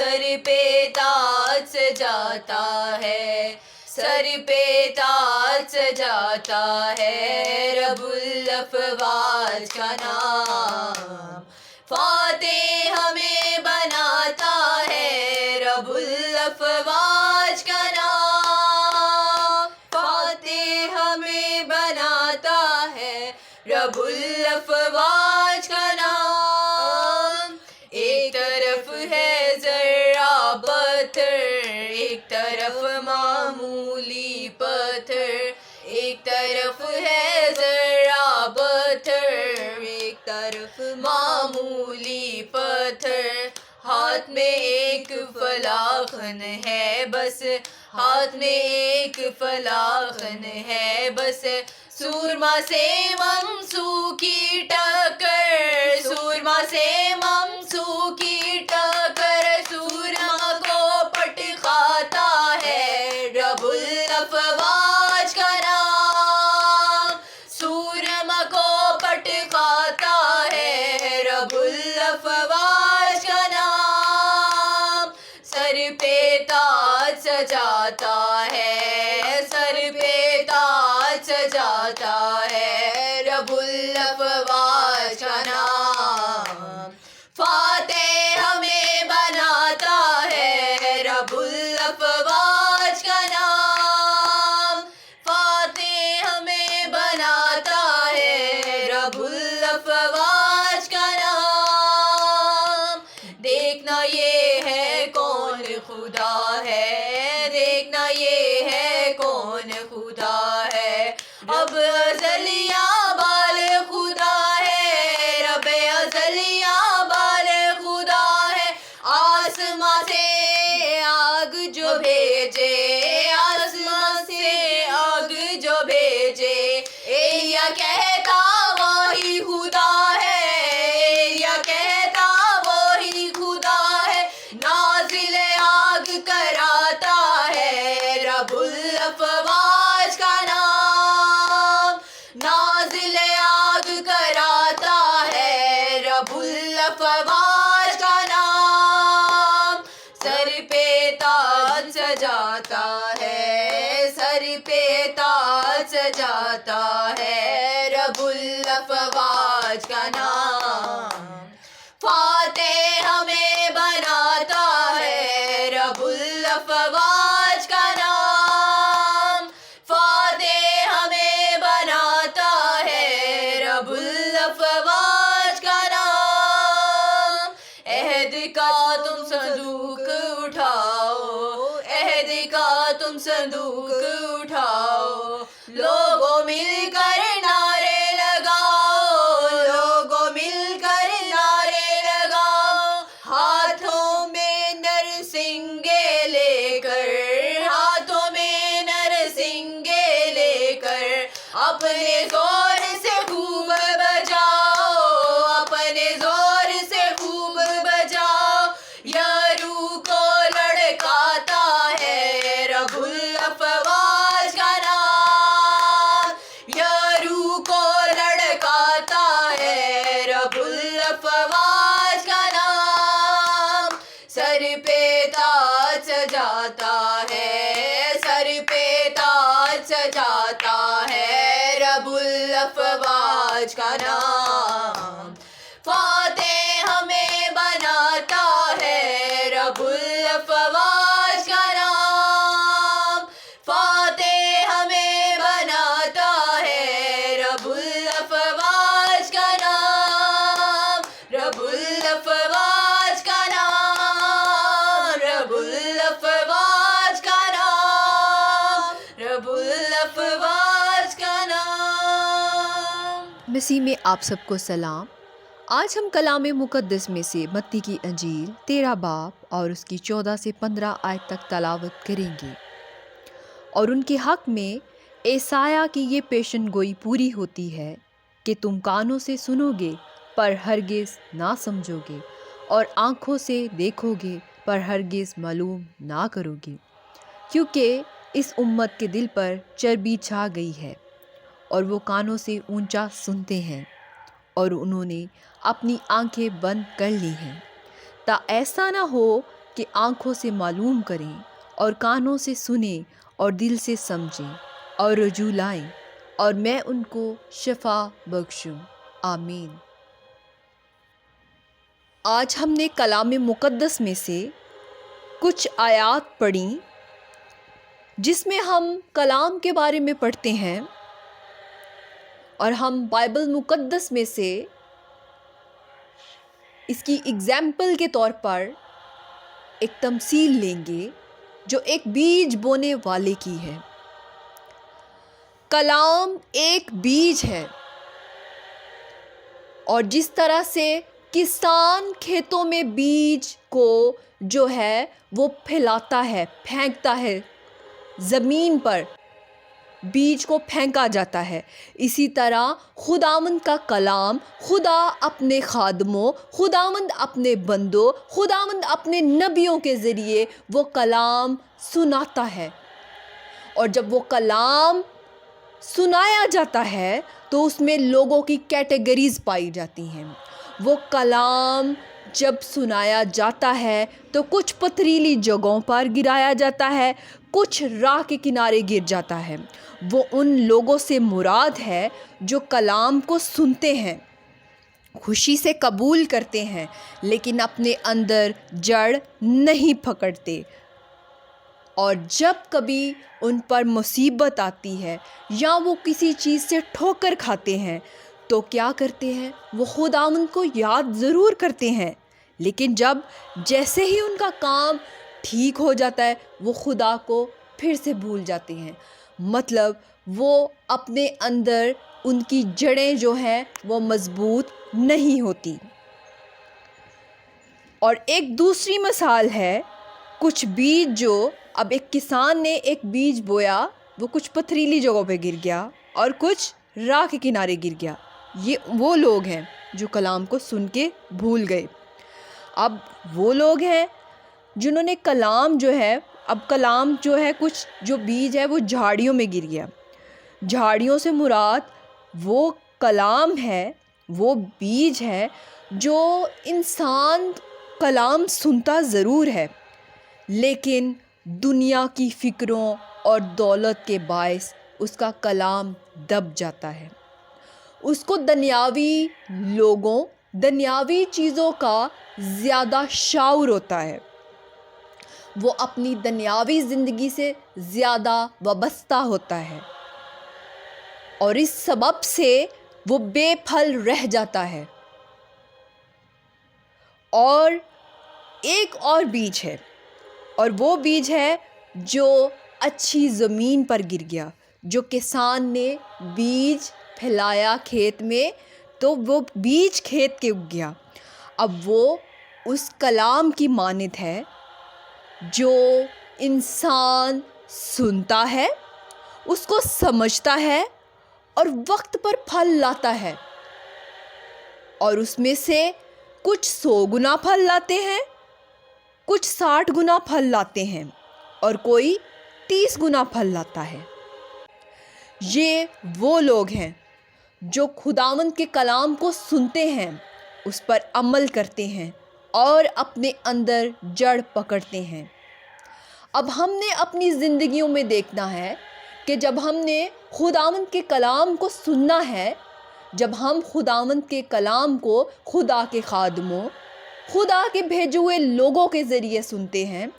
سر پہ تاج سجاتا ہے، سر پہ تاج سجاتا ہے، رب الافواج کا نام فاتح ہمیں بناتا ہے، رب الافواج کا نام فاتح ہمیں بناتا ہے، رب الافواج کا نام۔ ایک طرف ہے ذرہ پتھر، ایک طرف معمولی پتھر، ایک طرف ہے ذرہ پتھر، ایک طرف معمولی پتھر، ہاتھ میں ایک فلاخن ہے بس، ہاتھ میں ایک فلاخن ہے بس، سورما سے ممسو کی ٹکر، سورما سے ممسو کی ٹکر، سورما کو پٹ کھاتا ہے، رب الافواج کا نام سورما کو پٹ کھاتا ہے، رب الافواج کا نام۔ سر پہ تاج سجاتا ہے، سر پہ تاج سجاتا ہے، رب الافواج کا نام فاتح ہمیں بناتا ہے، رب الافواج کا نام فاتح ہمیں بناتا ہے، رب الافواج کا نام۔ دیکھنا یہ ہے کون خدا ہے، دیکھنا یہ ہے کون خدا ہے، اب ازلیہ بال خدا ہے، رب ازلیہ بال خدا ہے، آسماں سے آگ جو بھیجے، آسماں سے آگ جو بھیجے، ایلیا کہتا وہی خدا ہے، ایلیا کہتا وہی خدا ہے، نازل آگ کراتا ہے، رب الافواج کا نام نازل آگ کراتا ہے، رب الافواج کا نام۔ سر پہ تاج سجاتا ہے، سر پہ تاج سجاتا ہے، رب الافواج کا نام فاتح ہمیں بناتا ہے، رب الافواج کا نام فاتح ہمیں بناتا ہے، رب الافواج کا نام۔ عہد کا تم صندوق اٹھاؤ، عہد کا تم صندوق اٹھاؤ، لوگوں مل کر نعرے لگاؤ، لوگوں مل کر نعرے لگاؤ، ہاتھوں میں نرسنگے لے کر، ہاتھوں میں نرسنگے لے کر، اپنے زور سے خوب بجاؤ، اپنے زور سے خوب بجاؤ، یارو کو لڑکاتا ہے، رب الافواج کا نام یارو کو لڑکاتا ہے، رب الافواج کا نام۔ سر پہ تاج سجاتا ہے، سر پہ تاج سجاتا ہے، رب الافواج کا نام فاتح ہمیں بناتا ہے، رب الافواج کا نام فاتح ہمیں بناتا ہے، رب الافواج کا نام رب الافواج کا نام رب الافواج کا نام رب الافواج کا نام۔ مسیح میں آپ سب کو سلام۔ آج ہم کلام مقدس میں سے متی کی انجیل 13 باب اور اس کی 14 سے 15 آیت تک تلاوت کریں گے، اور ان کے حق میں عیسائیاء کی یہ پیشن گوئی پوری ہوتی ہے کہ تم کانوں سے سنو گے پر ہرگز نہ سمجھو گے، اور آنکھوں سے دیکھو گے پر ہرگز معلوم نہ کرو گے، کیونکہ اس امت کے دل پر چربی چھا گئی ہے، اور وہ کانوں سے اونچا سنتے ہیں، اور انہوں نے اپنی آنکھیں بند کر لی ہیں، تا ایسا نہ ہو कि आँखों से मालूम करें और कानों से सुनें और दिल से समझें और रजू लाएं और मैं उनको शफा बख्शूं। आमीन। आज हमने कलाम मुक़द्दस में से कुछ आयात पढ़ी जिसमें हम कलाम के बारे में पढ़ते हैं और हम बाइबल मुक़द्दस में से इसकी एग्जाम्पल के तौर पर एक तमसील लेंगे जो एक बीज बोने वाले की है। कलाम एक बीज है और जिस तरह से किसान खेतों में बीज को जो है वो फैलाता है, फेंकता है, ज़मीन पर बीज को फेंका जाता है, इसी तरह खुदावंद का कलाम, खुदा अपने खादमों, खुदावंद अपने बंदों, खुदावंद अपने नबियों के ज़रिए वो कलाम सुनाता है। और जब वो कलाम सुनाया जाता है तो उसमें लोगों की कैटेगरीज़ पाई जाती हैं। वो कलाम जब सुनाया जाता है तो कुछ पथरीली जगहों पर गिराया जाता है, कुछ राह के किनारे गिर जाता है। वो उन लोगों से मुराद है जो कलाम को सुनते हैं, खुशी से कबूल करते हैं, लेकिन अपने अंदर जड़ नहीं पकड़ते। और जब कभी उन पर मुसीबत आती है या वो किसी चीज़ से ठोकर खाते हैं तो क्या करते हैं, वो खुदावंद को याद ज़रूर करते हैं, लेकिन जब जैसे ही उनका काम ठीक हो जाता है वो खुदा को फिर से भूल जाते हैं। मतलब वो अपने अंदर उनकी जड़ें जो हैं वो मज़बूत नहीं होती। और एक दूसरी मिसाल है कुछ बीज जो, अब एक किसान ने एक बीज बोया, वो कुछ पथरीली जगहों पे गिर गया और कुछ राह के किनारे गिर गया। ये वो लोग हैं जो कलाम को सुन के भूल गए। अब वो लोग हैं जिन्होंने कलाम जो है, अब कलाम जो है, कुछ जो बीज है वो झाड़ियों में गिर गया। झाड़ियों से मुराद वो कलाम है, वो बीज है जो इंसान कलाम सुनता ज़रूर है, लेकिन दुनिया की फ़िक्रों और दौलत के बायस उसका कलाम दब जाता है। उसको दुनियावी लोगों, दुनियावी चीज़ों का ज़्यादा शौक़ होता है। वो अपनी दुनियावी ज़िंदगी से ज़्यादा वाबस्ता होता है और इस सबब से वो बेफल रह जाता है। और एक और बीज है, और वो बीज है जो अच्छी ज़मीन पर गिर गया। जो किसान ने बीज फैलाया खेत में तो वो बीज खेत के उग गया। अब वो उस कलाम की मानद है जो इंसान सुनता है, उसको समझता है और वक्त पर फल लाता है। और उसमें से कुछ 100 गुना फल लाते हैं, कुछ 60 गुना फल लाते हैं और कोई 30 गुना फल लाता है। ये वो लोग हैं जो खुदावंद के कलाम को सुनते हैं, उस पर अमल करते हैं और अपने अंदर जड़ पकड़ते हैं। अब हमने अपनी ज़िंदगियों में देखना है कि जब हमने खुदावंद के कलाम को सुनना है, जब हम खुदावंद के कलाम को खुदा के खादमों, खुदा के भेजे हुए लोगों के ज़रिए सुनते हैं,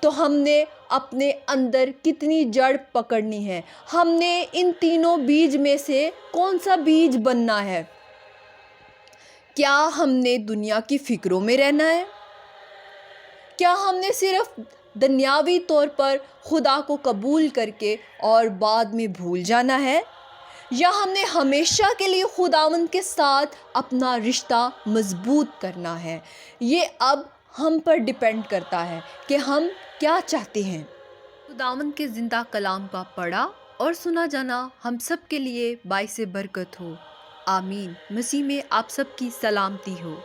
तो हमने अपने अंदर कितनी जड़ पकड़नी है। हमने इन तीनों बीज में से कौन सा बीज बनना है? क्या हमने दुनिया की फ़िक्रों में रहना है? क्या हमने सिर्फ दुनियावी तौर पर खुदा को कबूल करके और बाद में भूल जाना है? या हमने हमेशा के लिए खुदावंद के साथ अपना रिश्ता मज़बूत करना है? ये अब हम पर डिपेंड करता है कि हम क्या चाहते हैं। खुदावंद के ज़िंदा कलाम का पढ़ा और सुना जाना हम सब के लिए बाइसे बरकत हो। आमीन। मसीह में आप सब की सलामती हो।